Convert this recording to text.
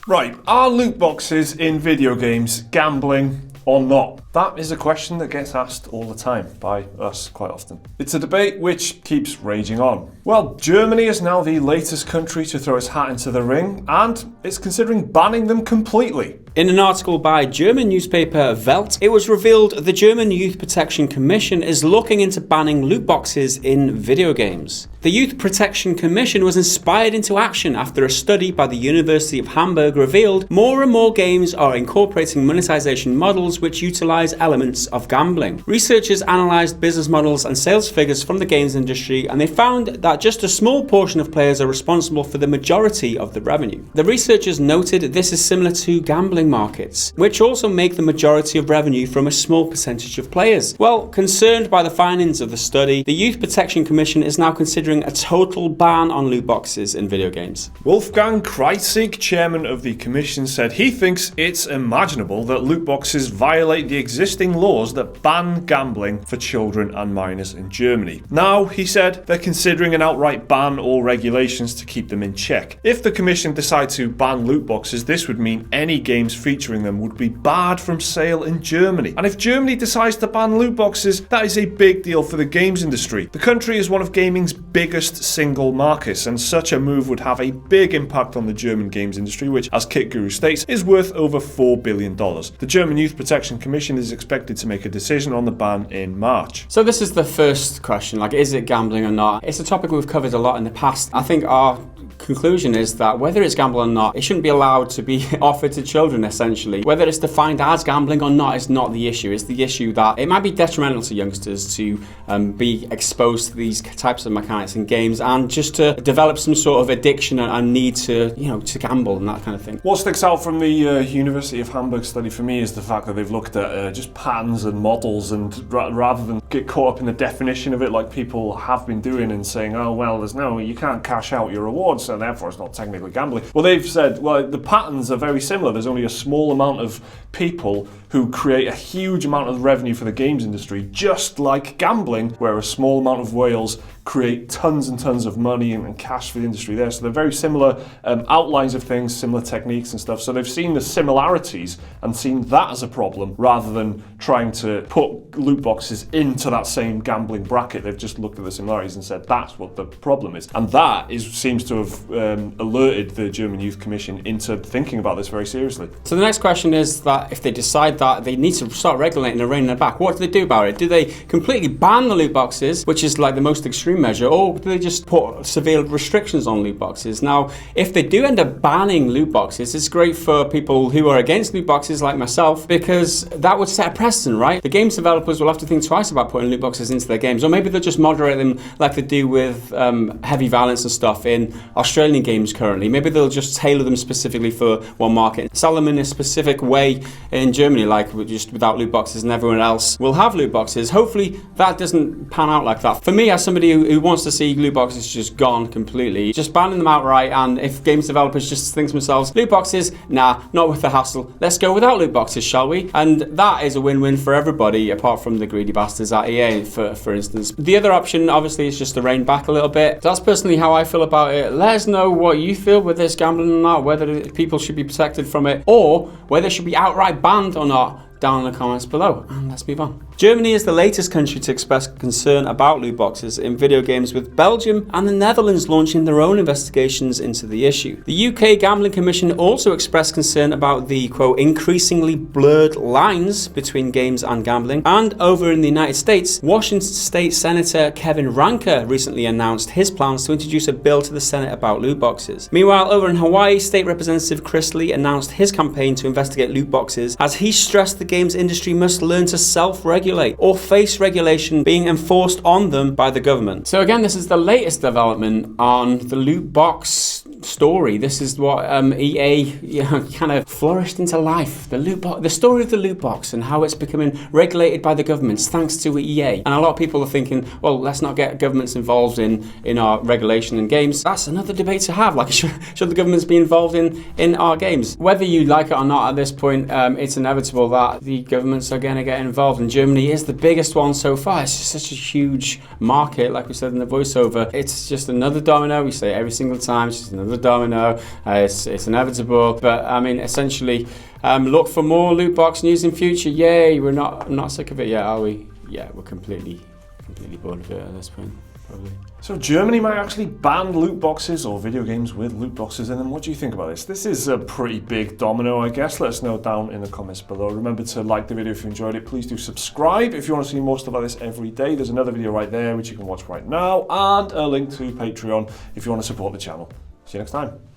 Right, are loot boxes in video games gambling or not? That is a question that gets asked all the time by us quite often. It's a debate which keeps raging on. Well, Germany is now the latest country to throw its hat into the ring, and it's considering banning them completely. In an article by German newspaper Welt, it was revealed the German Youth Protection Commission is looking into banning loot boxes in video games. The Youth Protection Commission was inspired into action after a study by the University of Hamburg revealed more and more games are incorporating monetization models which utilize elements of gambling. Researchers analysed business models and sales figures from the games industry, and they found that just a small portion of players are responsible for the majority of the revenue. The researchers noted this is similar to gambling markets, which also make the majority of revenue from a small percentage of players. Well, concerned by the findings of the study, the Youth Protection Commission is now considering a total ban on loot boxes in video games. Wolfgang Kreisig, chairman of the commission, said he thinks it's imaginable that loot boxes violate the existing laws that ban gambling for children and minors in Germany. Now, he said, they're considering an outright ban or regulations to keep them in check. If the commission decide to ban loot boxes, this would mean any games featuring them would be barred from sale in Germany. And if Germany decides to ban loot boxes, that is a big deal for the games industry. The country is one of gaming's biggest single markets, and such a move would have a big impact on the German games industry, which, as Kit Guru states, is worth over $4 billion. The German Youth Protection Commission is expected to make a decision on the ban in March. So this is the first question, like, is it gambling or not? It's a topic we've covered a lot in the past. I think our conclusion is that whether it's gambling or not, it shouldn't be allowed to be offered to children, essentially. Whether it's defined as gambling or not is not the issue. It's the issue that it might be detrimental to youngsters to be exposed to these types of mechanics in games and just to develop some sort of addiction and need to, to gamble and that kind of thing. What sticks out from the University of Hamburg study for me is the fact that they've looked at just patterns and models, and rather than get caught up in the definition of it like people have been doing and saying, oh, well, you can't cash out your rewards, so therefore it's not technically gambling. Well, they've said, well, the patterns are very similar. There's only a small amount of people who create a huge amount of revenue for the games industry, just like gambling, where a small amount of whales create tons and tons of money and cash for the industry there. So they're very similar outlines of things, similar techniques and stuff. So they've seen the similarities and seen that as a problem rather than trying to put loot boxes into that same gambling bracket. They've just looked at the similarities and said that's what the problem is. And that seems to have alerted the German Youth Commission into thinking about this very seriously. So the next question is that if they decide that they need to start regulating and reining it back, what do they do about it? Do they completely ban the loot boxes, which is like the most extreme measure, or do they just put severe restrictions on loot boxes? Now, if they do end up banning loot boxes, it's great for people who are against loot boxes like myself, because that would set a precedent, right? The games developers will have to think twice about putting loot boxes into their games, or maybe they'll just moderate them like they do with heavy violence and stuff in Australian games currently. Maybe they'll just tailor them specifically for one market, sell them in a specific way in Germany, like just without loot boxes, and everyone else will have loot boxes. Hopefully that doesn't pan out like that. For me, as somebody who wants to see loot boxes just gone completely, just banning them outright, and if games developers just think to themselves, loot boxes, nah, not worth the hassle, let's go without loot boxes, shall we? And that is a win-win for everybody, apart from the greedy bastards at EA, for instance. The other option, obviously, is just to rein back a little bit. That's personally how I feel about it. Let us know what you feel with this gambling or not, whether people should be protected from it, or whether it should be outright banned or not, down in the comments below. And let's move on. Germany is the latest country to express concern about loot boxes in video games, with Belgium and the Netherlands launching their own investigations into the issue. The UK Gambling Commission also expressed concern about the, quote, increasingly blurred lines between games and gambling. And over in the United States, Washington State Senator Kevin Ranker recently announced his plans to introduce a bill to the Senate about loot boxes. Meanwhile, over in Hawaii, State Representative Chris Lee announced his campaign to investigate loot boxes, as he stressed the games industry must learn to self-regulate or face regulation being enforced on them by the government. So again, this is the latest development on the loot box story. This is what EA kind of flourished into life. The story of the loot box and how it's becoming regulated by the governments thanks to EA. And a lot of people are thinking, well, let's not get governments involved in our regulation in games. That's another debate to have. Like, should the governments be involved in our games? Whether you like it or not at this point, it's inevitable that the governments are going to get involved. And Germany is the biggest one so far. It's just such a huge market, like we said in the voiceover. It's just another domino. We say it every single time. It's just another another domino. It's inevitable. But I mean, essentially, look for more loot box news in future. Yay! We're not sick of it yet, are we? Yeah, we're completely bored of it at this point, probably. So Germany might actually ban loot boxes or video games with loot boxes in them. What do you think about this? This is a pretty big domino, I guess. Let us know down in the comments below. Remember to like the video if you enjoyed it. Please do subscribe if you want to see more stuff like this every day. There's another video right there which you can watch right now, and a link to Patreon if you want to support the channel. See you next time.